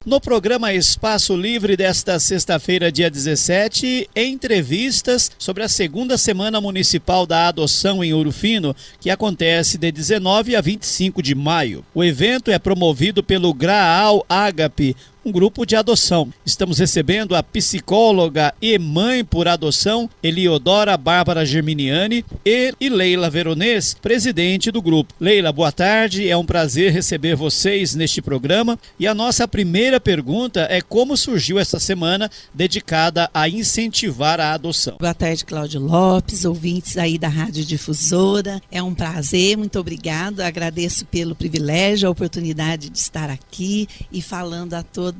No programa Espaço Livre desta sexta-feira, dia 17, entrevistas sobre a segunda Semana Municipal da Adoção em Ouro Fino, que acontece de 19 a 25 de maio. O evento é promovido pelo Graal Ágape, um grupo de adoção. Estamos recebendo a psicóloga e mãe por adoção, Eliodora Bárbara Germiniani, e Leila Veronês, presidente do grupo. Leila, boa tarde, é um prazer receber vocês neste programa. E a nossa primeira pergunta é como surgiu essa semana dedicada a incentivar a adoção. Boa tarde, Cláudio Lopes, ouvintes aí da Rádio Difusora. É um prazer, muito obrigado. Agradeço pelo privilégio, a oportunidade de estar aqui e falando a toda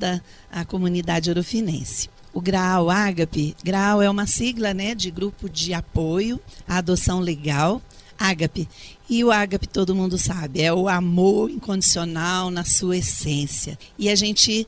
a comunidade ourofinense. O Graal Ágape, Graal é uma sigla, de grupo de apoio à adoção legal, Ágape. E o ágape, todo mundo sabe, é o amor incondicional na sua essência. E a gente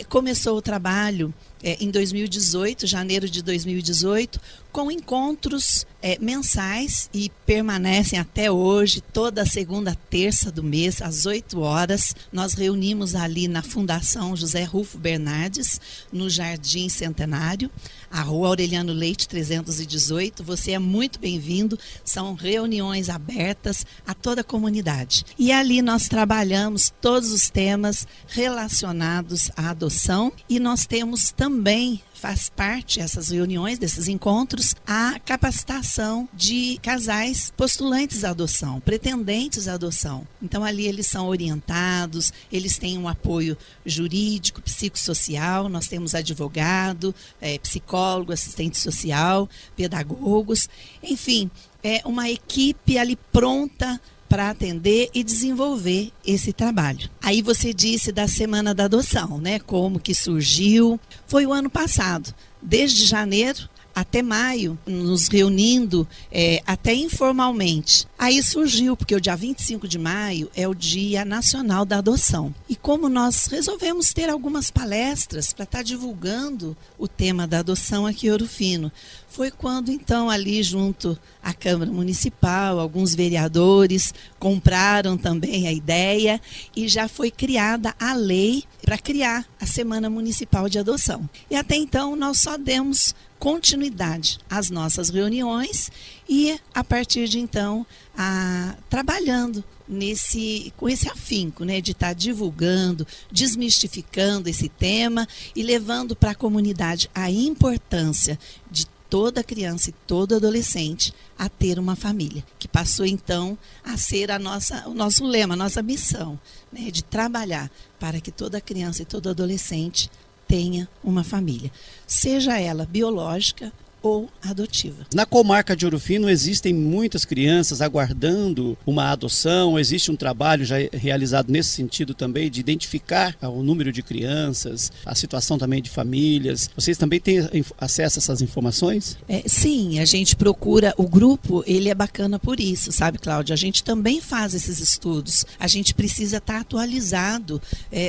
começou o trabalho em 2018, janeiro de 2018, com encontros mensais e permanecem até hoje, toda segunda terça do mês, às 8 horas. Nós reunimos ali na Fundação José Rufo Bernardes, no Jardim Centenário, a Rua Aureliano Leite 318. Você é muito bem-vindo, são reuniões abertas a toda a comunidade. E ali nós trabalhamos todos os temas relacionados à adoção e nós temos também, faz parte essas reuniões, desses encontros, a capacitação de casais postulantes à adoção, pretendentes à adoção. Então ali eles são orientados, eles têm um apoio jurídico, psicossocial, nós temos advogado, psicólogo, assistente social, pedagogos, enfim, é uma equipe ali pronta para atender e desenvolver esse trabalho. Aí você disse da Semana da Adoção, como que surgiu. Foi o ano passado, desde janeiro até maio, nos reunindo até informalmente. Aí surgiu, porque o dia 25 de maio é o Dia Nacional da Adoção. E como nós resolvemos ter algumas palestras para estar divulgando o tema da adoção aqui em Ouro Fino, foi quando então ali junto à Câmara Municipal, alguns vereadores compraram também a ideia e já foi criada a lei para criar a Semana Municipal de Adoção. E até então nós só demos continuidade às nossas reuniões e a partir de então trabalhando com esse afinco, de estar divulgando, desmistificando esse tema e levando para a comunidade a importância de toda criança e todo adolescente a ter uma família, que passou então a ser o nosso lema, a nossa missão, de trabalhar para que toda criança e todo adolescente tenha uma família, seja ela biológica ou adotiva. Na comarca de Ouro Fino existem muitas crianças aguardando uma adoção, existe um trabalho já realizado nesse sentido também, de identificar o número de crianças, a situação também de famílias. Vocês também têm acesso a essas informações? Sim, a gente procura, o grupo, ele é bacana por isso, sabe, Cláudia? A gente também faz esses estudos, a gente precisa estar atualizado,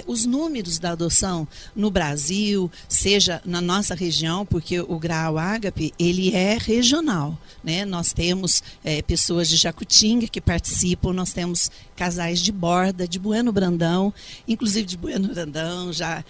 os números da adoção no Brasil, seja na nossa região, porque o Graal Ágape, ele é regional, Nós temos pessoas de Jacutinga que participam, nós temos casais de Borda, de Bueno Brandão, inclusive de Bueno Brandão já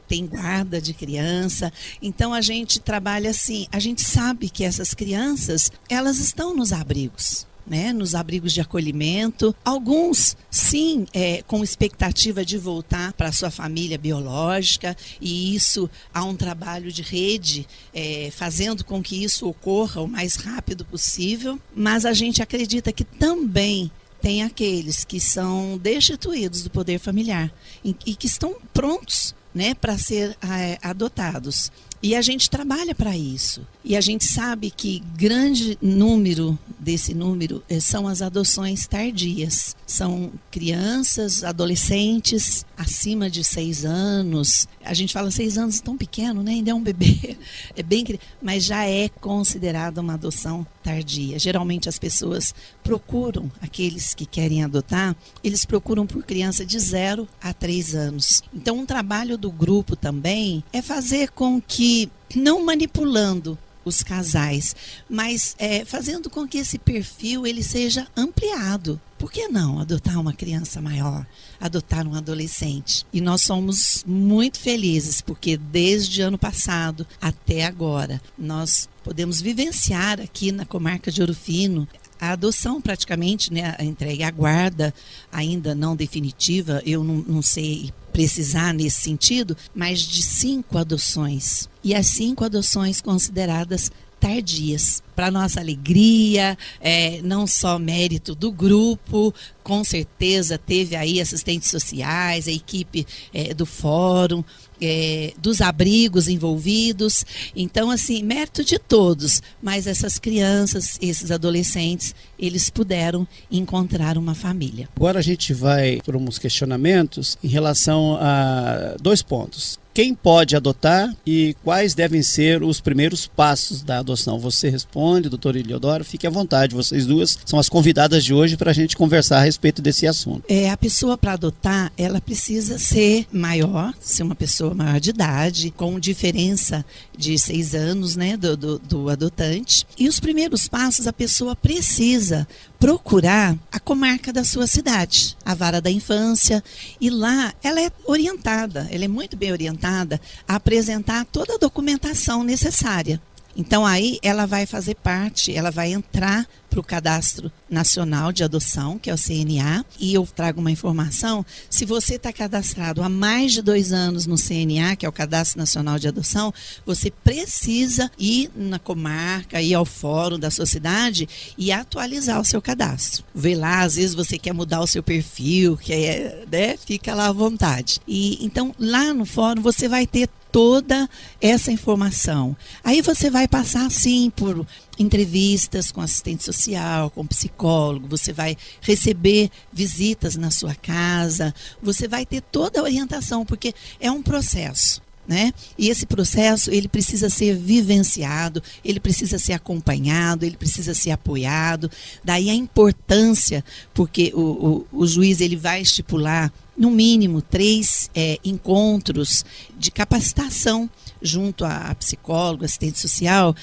tem guarda de criança. Então a gente trabalha assim, a gente sabe que essas crianças, elas estão nos abrigos. Nos abrigos de acolhimento, alguns sim com expectativa de voltar para a sua família biológica, e isso há um trabalho de rede fazendo com que isso ocorra o mais rápido possível, mas a gente acredita que também tem aqueles que são destituídos do poder familiar e que estão prontos para ser adotados. E a gente trabalha para isso. E a gente sabe que grande número desse número são as adoções tardias. São crianças, adolescentes acima de 6 anos. A gente fala 6 anos tão pequeno, ainda é um bebê. Mas já é considerada uma adoção tardia. Geralmente as pessoas procuram, aqueles que querem adotar, eles procuram por criança de 0 a 3 anos. Então um trabalho do grupo também é fazer com que, não manipulando os casais, mas fazendo com que esse perfil ele seja ampliado. Por que não adotar uma criança maior, adotar um adolescente? E nós somos muito felizes, porque desde ano passado até agora, nós podemos vivenciar aqui na comarca de Ouro Fino a adoção praticamente, né, a entrega à guarda, ainda não definitiva, eu não sei precisar nesse sentido, mas de 5 adoções. E as 5 adoções consideradas tardias. Para nossa alegria, não só mérito do grupo, com certeza teve aí assistentes sociais, a equipe do fórum, dos abrigos envolvidos. Então, assim, mérito de todos, mas essas crianças, esses adolescentes, eles puderam encontrar uma família. Agora a gente vai para uns questionamentos em relação a 2 pontos. Quem pode adotar e quais devem ser os primeiros passos da adoção? Você responde, doutora Eliodora, fique à vontade, vocês duas são as convidadas de hoje para a gente conversar a respeito desse assunto. A pessoa para adotar, ela precisa ser maior, ser uma pessoa maior de idade, com diferença de 6 anos, né, do adotante. E os primeiros passos, a pessoa precisa procurar a comarca da sua cidade, a vara da infância, e lá ela é orientada, ela é muito bem orientada a apresentar toda a documentação necessária. Então aí ela vai fazer parte, ela vai entrar para o Cadastro Nacional de Adoção, que é o CNA, e eu trago uma informação: se você está cadastrado há mais de 2 anos no CNA, que é o Cadastro Nacional de Adoção, você precisa ir na comarca, ir ao fórum da sua cidade e atualizar o seu cadastro. Vê lá, às vezes você quer mudar o seu perfil, né, fica lá à vontade. E então lá no fórum você vai ter toda essa informação. Aí você vai passar, sim, por entrevistas com assistente social, com psicólogo, você vai receber visitas na sua casa, você vai ter toda a orientação, porque é um processo, né? E esse processo, ele precisa ser vivenciado, ele precisa ser acompanhado, ele precisa ser apoiado. Daí a importância, porque o juiz ele vai estipular no mínimo 3 encontros de capacitação junto a psicólogo, assistente social,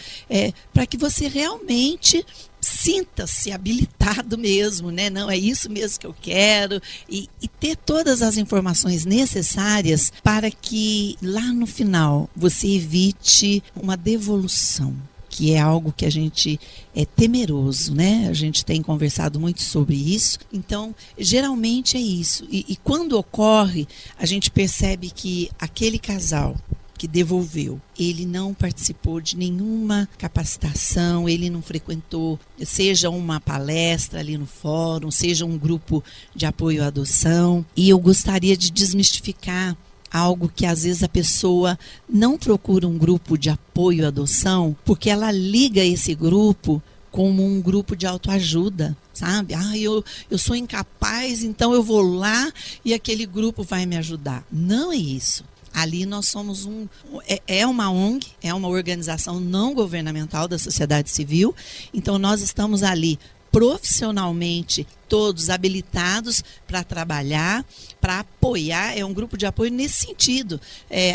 para que você realmente sinta-se habilitado mesmo, né? Não, é isso mesmo que eu quero, e ter todas as informações necessárias para que lá no final você evite uma devolução, que é algo que a gente é temeroso, né? A gente tem conversado muito sobre isso. Então, geralmente é isso. E quando ocorre, a gente percebe que aquele casal que devolveu, ele não participou de nenhuma capacitação, ele não frequentou, seja uma palestra ali no fórum, seja um grupo de apoio à adoção. E eu gostaria de desmistificar algo que às vezes a pessoa não procura um grupo de apoio à adoção porque ela liga esse grupo como um grupo de autoajuda, sabe? Eu sou incapaz, então eu vou lá e aquele grupo vai me ajudar. Não é isso. Ali nós somos uma ONG, é uma organização não governamental da sociedade civil, então nós estamos ali profissionalmente todos habilitados para trabalhar, para apoiar, é um grupo de apoio nesse sentido.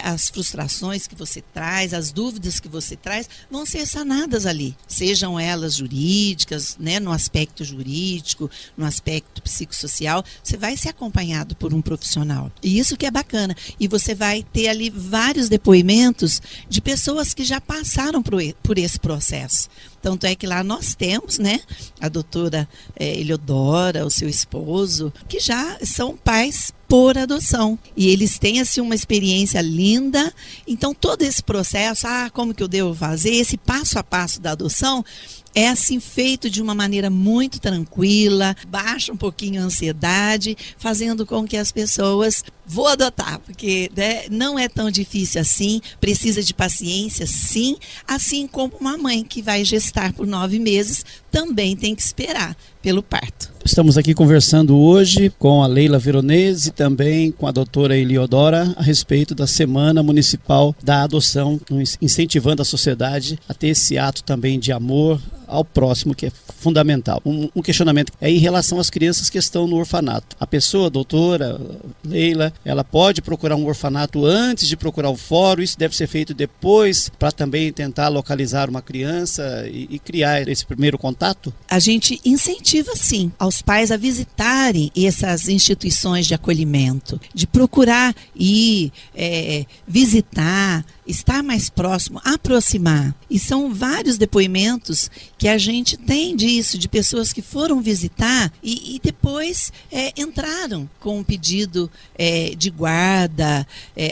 As frustrações que você traz, as dúvidas que você traz, vão ser sanadas ali, sejam elas jurídicas, né, no aspecto jurídico, no aspecto psicossocial, você vai ser acompanhado por um profissional. E isso que é bacana. E você vai ter ali vários depoimentos de pessoas que já passaram por esse processo. Tanto é que lá nós temos, né, a doutora Eliodora, o seu esposo, que já são pais por adoção. E eles têm assim uma experiência linda. Então todo esse processo, como que eu devo fazer? Esse passo a passo da adoção é assim feito de uma maneira muito tranquila, baixa um pouquinho a ansiedade, fazendo com que as pessoas vou adotar, porque, né, não é tão difícil assim, precisa de paciência, sim, assim como uma mãe que vai gestar por 9 meses também tem que esperar pelo parto. Estamos aqui conversando hoje com a Leila Veronese e também com a doutora Eliodora a respeito da Semana Municipal da Adoção, incentivando a sociedade a ter esse ato também de amor ao próximo, que é fundamental. Um questionamento é em relação às crianças que estão no orfanato. A pessoa, a doutora Leila, ela pode procurar um orfanato antes de procurar o fórum, isso deve ser feito depois, para também tentar localizar uma criança e criar esse primeiro contato? A gente incentiva, sim, aos pais a visitarem essas instituições de acolhimento, de procurar ir, visitar, estar mais próximo, aproximar. E são vários depoimentos que a gente tem disso, de pessoas que foram visitar e depois entraram com um pedido de guarda,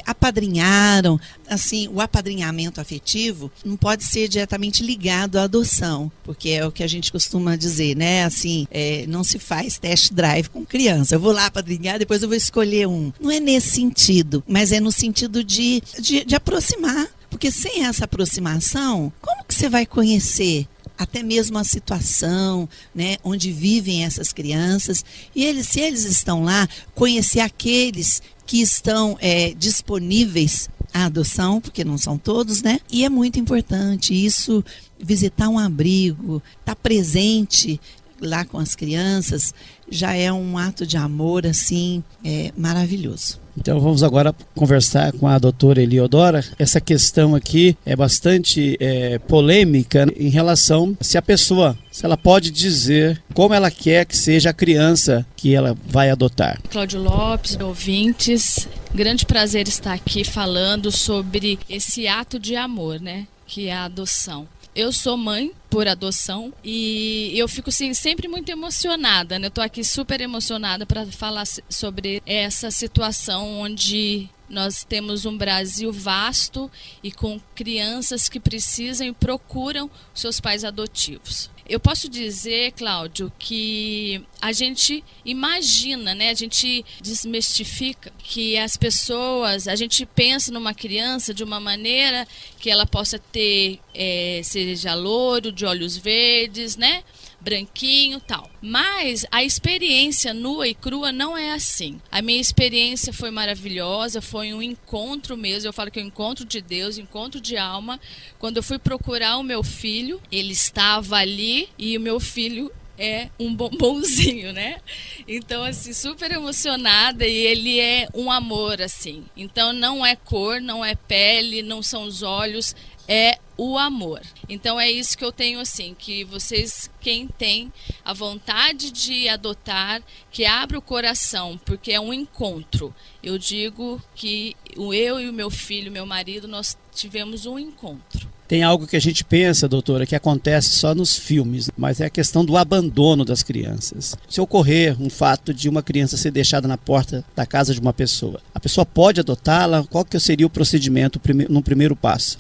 apadrinharam. Assim, o apadrinhamento afetivo não pode ser diretamente ligado à adoção, porque é o que a gente costuma dizer, né? Assim, não se faz test drive com criança. Eu vou lá apadrinhar, depois eu vou escolher um. Não é nesse sentido, mas é no sentido de aproximar. Porque sem essa aproximação, como que você vai conhecer até mesmo a situação, né, onde vivem essas crianças? E se eles estão lá, conhecer aqueles que estão disponíveis à adoção, porque não são todos, né? E é muito importante isso, visitar um abrigo, estar presente lá com as crianças, já é um ato de amor, assim, maravilhoso. Então vamos agora conversar com a doutora Eliodora. Essa questão aqui é bastante polêmica em relação se ela pode dizer como ela quer que seja a criança que ela vai adotar. Cláudio Lopes, ouvintes, grande prazer estar aqui falando sobre esse ato de amor, né, que é a adoção. Eu sou mãe por adoção e eu fico assim, sempre muito emocionada, né? Eu tô aqui super emocionada para falar sobre essa situação onde nós temos um Brasil vasto e com crianças que precisam e procuram seus pais adotivos. Eu posso dizer, Cláudio, que a gente imagina, né? A gente desmistifica que as pessoas, a gente pensa numa criança de uma maneira que ela possa ter, seja louro, de olhos verdes, né? Branquinho, tal. Mas a experiência nua e crua não é assim. A minha experiência foi maravilhosa, foi um encontro mesmo. Eu falo que é um encontro de Deus, encontro de alma. Quando eu fui procurar o meu filho, ele estava ali e o meu filho é um bombonzinho, né? Então, assim, super emocionada, e ele é um amor, assim. Então, não é cor, não é pele, não são os olhos, é o amor. Então é isso que eu tenho, assim, que vocês, quem tem a vontade de adotar, que abra o coração, porque é um encontro. Eu digo que eu e o meu filho, meu marido, nós tivemos um encontro. Tem algo que a gente pensa, doutora, que acontece só nos filmes, mas é a questão do abandono das crianças. Se ocorrer um fato de uma criança ser deixada na porta da casa de uma pessoa, a pessoa pode adotá-la? Qual que seria o procedimento no primeiro passo?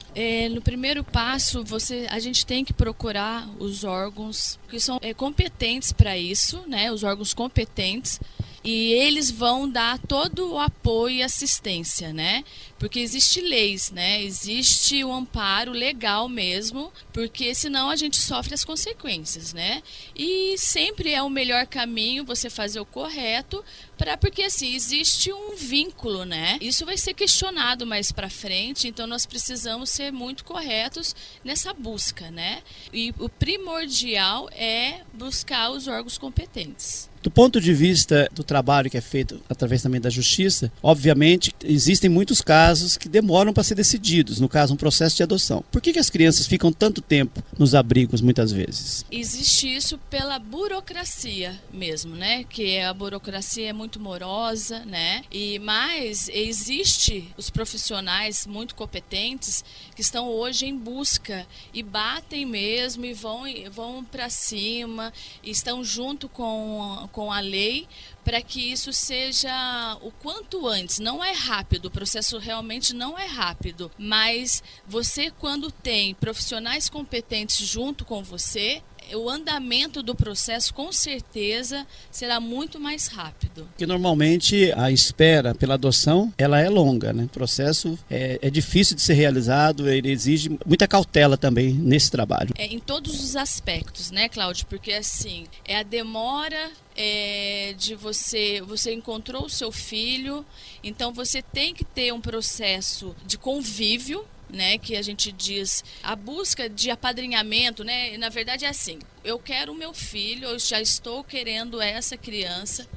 No primeiro passo, a gente tem que procurar os órgãos que são competentes para isso, né? Os órgãos competentes. E eles vão dar todo o apoio e assistência, né? Porque existe leis, né? Existe o amparo legal mesmo, porque senão a gente sofre as consequências, né? E sempre é o melhor caminho você fazer o correto, porque assim, existe um vínculo, né? Isso vai ser questionado mais para frente, então nós precisamos ser muito corretos nessa busca, né? E o primordial é buscar os órgãos competentes. Do ponto de vista do trabalho que é feito através também da justiça, obviamente existem muitos casos que demoram para ser decididos, no caso um processo de adoção. Por que as crianças ficam tanto tempo nos abrigos muitas vezes? Existe isso pela burocracia mesmo, né? Que a burocracia é muito morosa, né? Mas existe os profissionais muito competentes que estão hoje em busca e batem mesmo e vão para cima, e estão junto com a lei para que isso seja o quanto antes. Não é rápido, o processo realmente não é rápido, mas você, quando tem profissionais competentes junto com você, o andamento do processo com certeza será muito mais rápido. Porque normalmente a espera pela adoção, ela é longa, né? O processo é difícil de ser realizado, ele exige muita cautela também nesse trabalho. Em todos os aspectos, né, Cláudio? Porque assim, é a demora de você encontrou o seu filho, então você tem que ter um processo de convívio, né, que a gente diz, a busca de apadrinhamento, né, na verdade é assim, eu quero o meu filho, eu já estou querendo essa criança,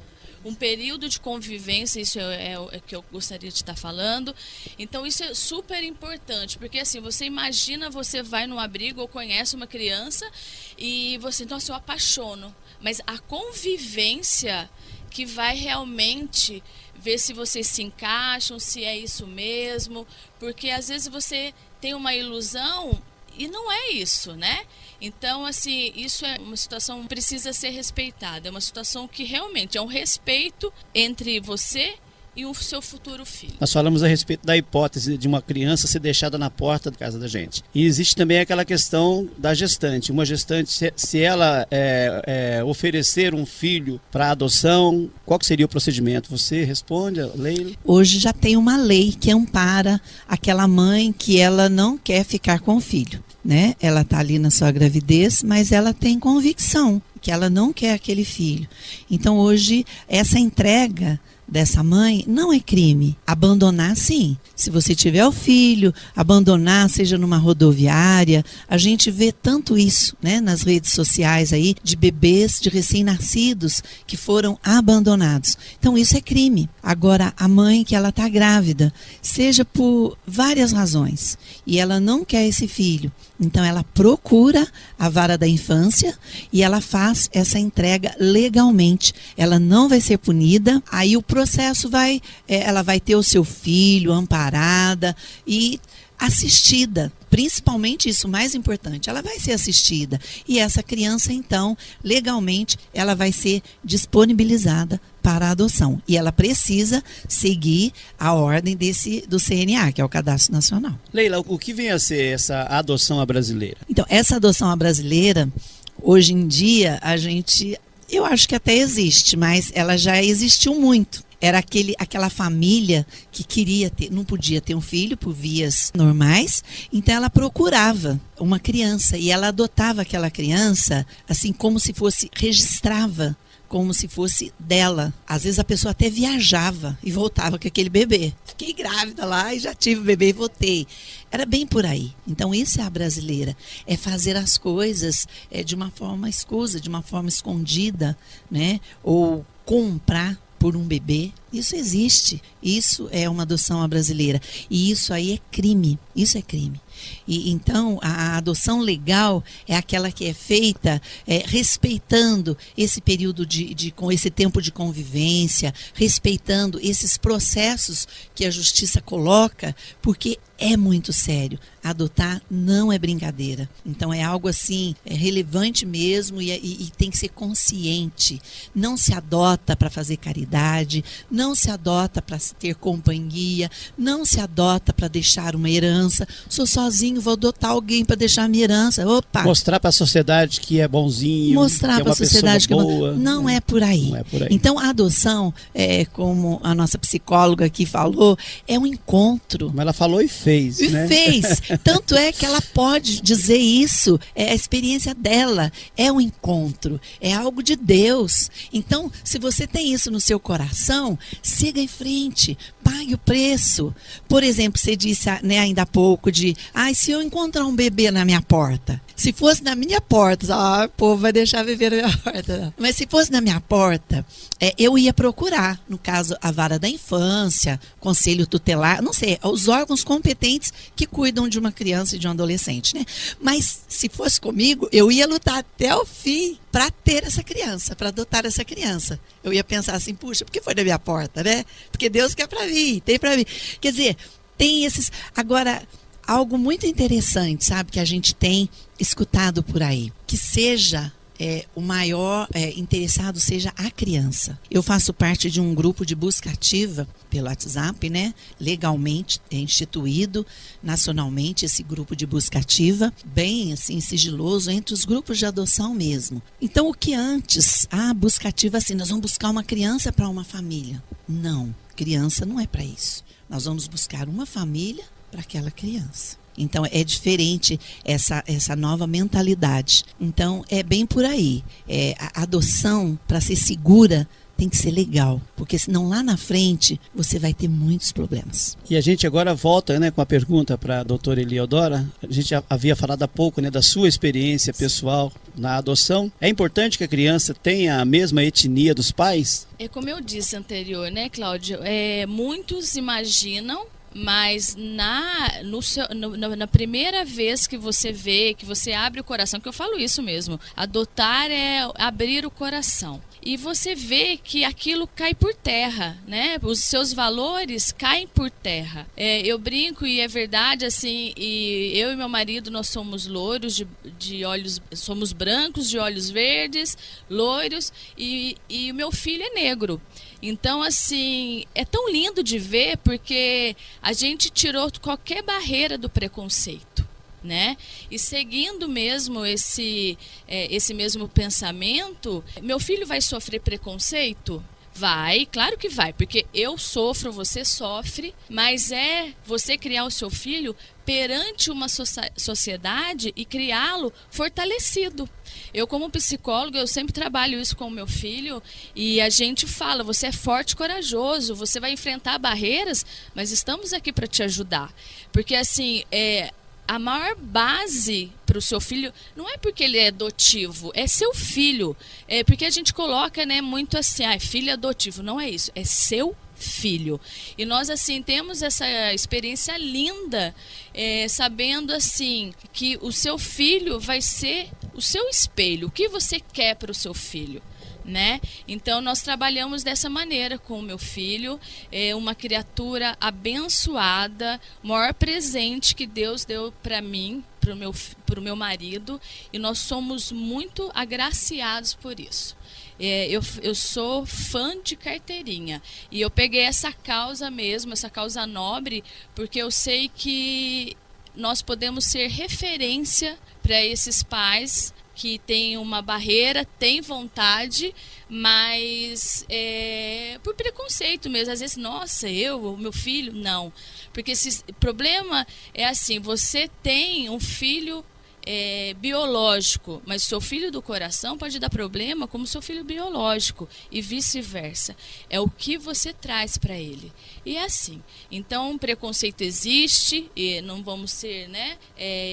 um período de convivência, isso é o que eu gostaria de estar falando. Então isso é super importante, porque assim, você imagina, você vai num abrigo ou conhece uma criança e você, nossa, eu apaixono, mas a convivência que vai realmente ver se vocês se encaixam, se é isso mesmo, porque às vezes você tem uma ilusão e não é isso, né? Então, assim, isso é uma situação que precisa ser respeitada. É uma situação que realmente é um respeito entre você e o seu futuro filho. Nós falamos a respeito da hipótese de uma criança ser deixada na porta da casa da gente. E existe também aquela questão da gestante. Uma gestante, se ela oferecer um filho para adoção, qual que seria o procedimento? Você responde, Leila? Hoje já tem uma lei que ampara aquela mãe que ela não quer ficar com o filho, né? Ela está ali na sua gravidez, mas ela tem convicção que ela não quer aquele filho. Então hoje essa entrega dessa mãe não é crime. Abandonar, sim. Se você tiver o filho, abandonar, seja numa rodoviária, a gente vê tanto isso, né, nas redes sociais aí, de bebês, de recém-nascidos que foram abandonados. Então isso é crime. Agora, a mãe que ela está grávida, seja por várias razões, e ela não quer esse filho, então ela procura a vara da infância e ela faz essa entrega legalmente. Ela não vai ser punida, aí o processo ela vai ter o seu filho amparada e assistida. Principalmente isso, mais importante, ela vai ser assistida. E essa criança, então, legalmente, ela vai ser disponibilizada para a adoção. E ela precisa seguir a ordem do CNA, que é o Cadastro Nacional. Leila, o que vem a ser essa adoção à brasileira? Então, essa adoção à brasileira, hoje em dia, eu acho que até existe, mas ela já existiu muito. Era aquela família que não podia ter um filho por vias normais, então ela procurava uma criança e ela adotava aquela criança, assim como se fosse, registrava como se fosse dela. Às vezes a pessoa até viajava e voltava com aquele bebê. Fiquei grávida lá e já tive o bebê e voltei. Era bem por aí. Então isso é a brasileira. É fazer as coisas de uma forma escusa, de uma forma escondida, né? Ou comprar por um bebê. Isso existe. Isso é uma adoção à brasileira. E isso aí é crime. Isso é crime. E então a adoção legal é aquela que é feita respeitando esse período com esse tempo de convivência, respeitando esses processos que a justiça coloca, porque é muito sério. Adotar não é brincadeira. Então é algo assim, relevante mesmo e tem que ser consciente. Não se adota para fazer caridade, não se adota para ter companhia, não se adota para deixar uma herança. Sou sozinho, vou adotar alguém para deixar minha herança. Opa! Mostrar para a sociedade que é bonzinho, mostrar para a sociedade que é boa. Não é por aí. Não é por aí. Então a adoção, como a nossa psicóloga aqui falou, é um encontro. Como ela falou e fez, né? Fez. Tanto é que ela pode dizer isso, é a experiência dela, é um encontro, é algo de Deus. Então, se você tem isso no seu coração, siga em frente, pague o preço. Por exemplo, você disse, né, ainda há pouco se eu encontrar um bebê na minha porta, se fosse na minha porta, o povo vai deixar bebê na minha porta. Mas se fosse na minha porta, eu ia procurar, no caso, a vara da infância, conselho tutelar, não sei, os órgãos competentes que cuidam de uma criança e de um adolescente, né? Mas se fosse comigo, eu ia lutar até o fim para ter essa criança, para adotar essa criança. Eu ia pensar assim, puxa, por que foi na minha porta, né? Porque Deus quer para mim, tem para mim. Quer dizer, tem esses... Agora, algo muito interessante, sabe, que a gente tem escutado por aí, que seja... o maior interessado seja a criança. Eu faço parte de um grupo de busca ativa pelo WhatsApp, né? Legalmente instituído nacionalmente esse grupo de busca ativa, bem assim sigiloso entre os grupos de adoção mesmo. Então o que antes, a busca ativa assim, nós vamos buscar uma criança para uma família. Não, criança não é para isso. Nós vamos buscar uma família para aquela criança. Então é diferente essa nova mentalidade. Então é bem por aí. A adoção, para ser segura, tem que ser legal, porque senão lá na frente você vai ter muitos problemas. E a gente agora volta, né, com a pergunta para a doutora Eliodora. A gente já havia falado há pouco, né, da sua experiência pessoal na adoção. É importante que a criança tenha a mesma etnia dos pais? É como eu disse anterior, né, Cláudio? Muitos imaginam, mas na primeira vez que você vê, que você abre o coração, que eu falo isso mesmo, adotar é abrir o coração. E você vê que aquilo cai por terra, né? Os seus valores caem por terra. Eu brinco e é verdade, assim, e eu e meu marido, nós somos loiros de olhos, somos brancos, de olhos verdes, loiros, e o meu filho é negro. Então, assim, é tão lindo de ver porque a gente tirou qualquer barreira do preconceito, né? E seguindo mesmo esse mesmo pensamento, meu filho vai sofrer preconceito? Vai, claro que vai, porque eu sofro, você sofre, mas é você criar o seu filho perante uma sociedade e criá-lo fortalecido. Eu, como psicóloga, eu sempre trabalho isso com o meu filho e a gente fala, você é forte e corajoso, você vai enfrentar barreiras, mas estamos aqui para te ajudar. Porque, assim, a maior base para o seu filho não é porque ele é adotivo, é seu filho. É porque a gente coloca, né, muito assim, filho adotivo. Não é isso, é seu filho. E nós, assim, temos essa experiência linda, sabendo, assim, que o seu filho vai ser o seu espelho. O que você quer para o seu filho? Né? Então nós trabalhamos dessa maneira com o meu filho, uma criatura abençoada, o maior presente que Deus deu para mim, para o meu marido, e nós somos muito agraciados por isso. Eu sou fã de carteirinha e eu peguei essa causa mesmo, essa causa nobre, porque eu sei que nós podemos ser referência para esses pais que tem uma barreira, tem vontade, mas por preconceito mesmo. Às vezes, nossa, o meu filho, não. Porque o problema é assim, você tem um filho biológico, mas seu filho do coração pode dar problema como seu filho biológico e vice-versa. É o que você traz para ele. E é assim. Então, preconceito existe e não vamos ser, né,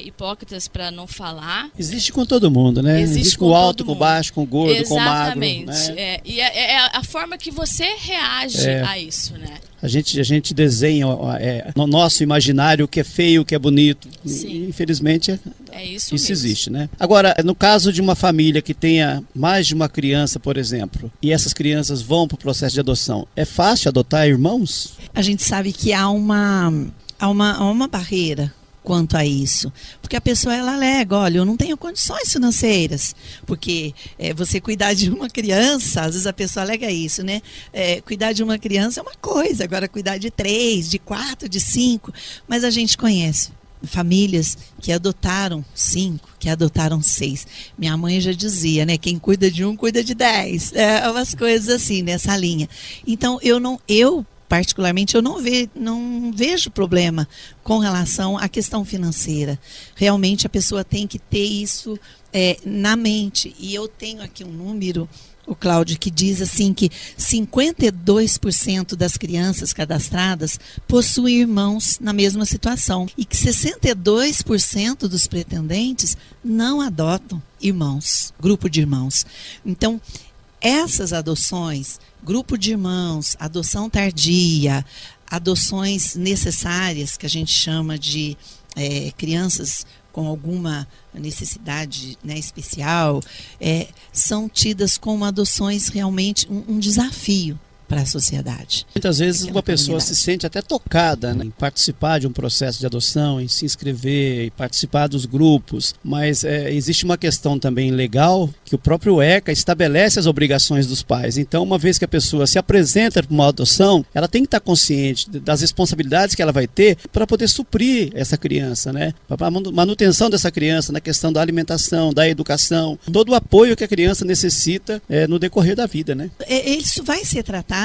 hipócritas para não falar. Existe com todo mundo, né? Existe com o alto, com o baixo, com o gordo, exatamente, com o magro. Né? E é a forma que você reage a isso, né? A gente desenha no nosso imaginário o que é feio, o que é bonito. Sim. Infelizmente, isso existe, né? Agora, no caso de uma família que tenha mais de uma criança, por exemplo, e essas crianças vão para o processo de adoção, é fácil adotar irmãos? A gente sabe que há uma barreira quanto a isso, porque a pessoa ela alega, olha, eu não tenho condições financeiras, porque você cuidar de uma criança, às vezes a pessoa alega isso, né? Cuidar de uma criança é uma coisa, agora cuidar de 3, de 4, de 5, mas a gente conhece famílias que adotaram 5, que adotaram 6. Minha mãe já dizia, né? Quem cuida de 1, cuida de 10. Umas coisas assim, nessa linha. Então, eu particularmente, eu não vejo problema com relação à questão financeira. Realmente, a pessoa tem que ter isso na mente. E eu tenho aqui um número, o Cláudio, que diz assim que 52% das crianças cadastradas possuem irmãos na mesma situação e que 62% dos pretendentes não adotam irmãos, grupo de irmãos. Então, essas adoções, grupo de irmãos, adoção tardia, adoções necessárias, que a gente chama de crianças com alguma necessidade, né, especial, são tidas como adoções realmente um desafio para a sociedade. Muitas vezes uma pessoa se sente até tocada, né, em participar de um processo de adoção, em se inscrever, em participar dos grupos, mas existe uma questão também legal que o próprio ECA estabelece as obrigações dos pais. Então, uma vez que a pessoa se apresenta para uma adoção, ela tem que estar consciente das responsabilidades que ela vai ter para poder suprir essa criança, né? Para a manutenção dessa criança, na questão da alimentação, da educação, todo o apoio que a criança necessita no decorrer da vida, né? Isso vai ser tratado,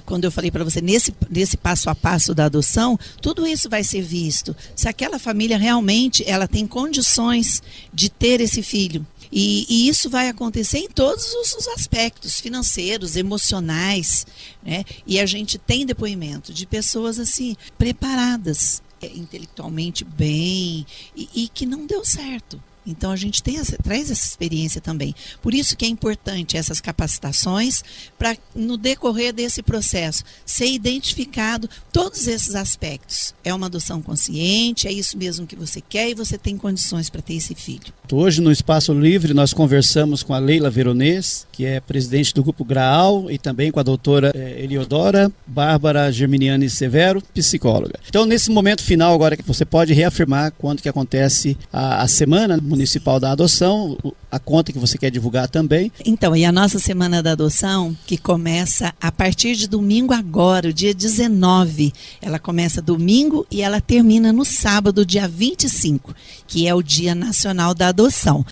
quando eu falei para você, nesse passo a passo da adoção, tudo isso vai ser visto. Se aquela família realmente ela tem condições de ter esse filho. E isso vai acontecer em todos os aspectos, financeiros, emocionais, né? E a gente tem depoimento de pessoas assim, preparadas, intelectualmente bem, e que não deu certo. Então a gente traz essa experiência também. Por isso que é importante essas capacitações, para no decorrer desse processo ser identificado todos esses aspectos. É uma adoção consciente, é isso mesmo que você quer e você tem condições para ter esse filho. Hoje no Espaço Livre nós conversamos com a Leila Veronês, que é presidente do Grupo Graal, e também com a doutora Eliodora Bárbara Germiniani Severo, psicóloga. Então nesse momento final agora, que você pode reafirmar quando que acontece a Semana Municipal da Adoção, a conta que você quer divulgar também. Então, e a nossa Semana da Adoção, que começa a partir de domingo agora, o dia 19. Ela começa domingo e ela termina no sábado, dia 25, que é o Dia Nacional da Adoção.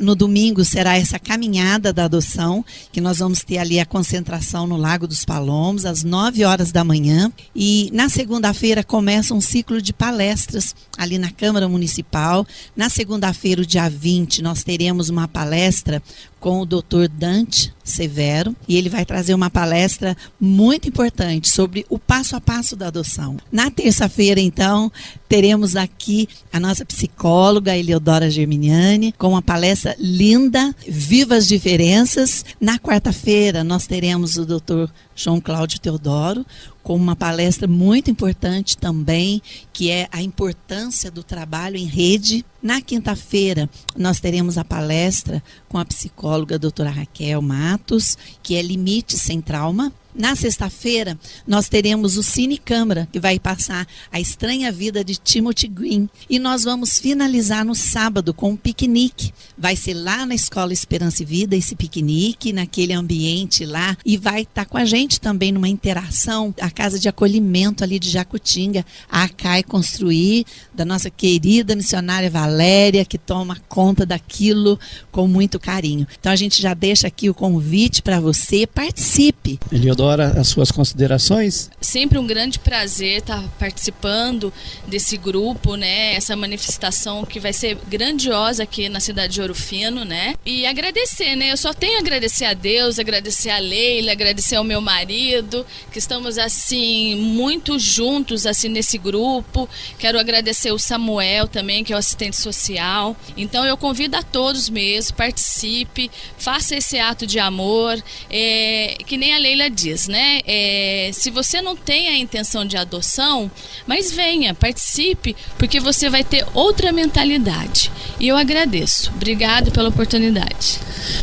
No domingo será essa caminhada da adoção, que nós vamos ter ali a concentração no Lago dos Palomos, às 9 horas da manhã. E na segunda-feira começa um ciclo de palestras ali na Câmara Municipal. Na segunda-feira, o dia 20, nós teremos uma palestra com o Dr. Dante Severo, e ele vai trazer uma palestra muito importante sobre o passo a passo da adoção. Na terça-feira, então, teremos aqui a nossa psicóloga Eliodora Germiniani, com uma palestra linda, Viva as Diferenças. Na quarta-feira, nós teremos o Dr. João Cláudio Teodoro, com uma palestra muito importante também, que é a importância do trabalho em rede. Na quinta-feira, nós teremos a palestra com a psicóloga doutora Raquel Matos, que é Limite Sem Trauma. Na sexta-feira, nós teremos o Cine Câmara, que vai passar A Estranha Vida de Timothy Green. E nós vamos finalizar no sábado com um piquenique. Vai ser lá na Escola Esperança e Vida, esse piquenique, naquele ambiente lá. E vai estar com a gente também numa interação, a casa de acolhimento ali de Jacutinga, a ACAI Construir, da nossa querida missionária Valéria, que toma conta daquilo com muito carinho. Então a gente já deixa aqui o convite para você, participe. Eliodora, as suas considerações? Sempre um grande prazer estar participando desse grupo, né? Essa manifestação que vai ser grandiosa aqui na cidade de Ouro Fino, né? E agradecer, né? Eu só tenho a agradecer a Deus, agradecer a Leila, agradecer ao meu marido, que estamos assim muito juntos assim nesse grupo. Quero agradecer o Samuel também, que é o assistente social. Então eu convido a todos mesmo, participe, faça esse ato de amor, que nem a Leila diz, né? Se você não tem a intenção de adoção, mas venha, participe, porque você vai ter outra mentalidade. E eu agradeço. Obrigado pela oportunidade.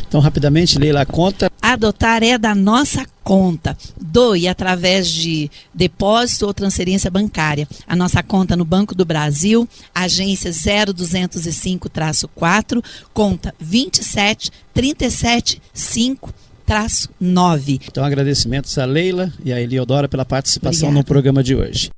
Então, rapidamente, Leila, conta. Adotar é da nossa conta. Doe através de depósito ou transferência bancária. A nossa conta no Banco do Brasil, agência 0205-4, conta 27375-9. Então, agradecimentos a Leila e a Eliodora pela participação Obrigada. no programa de hoje.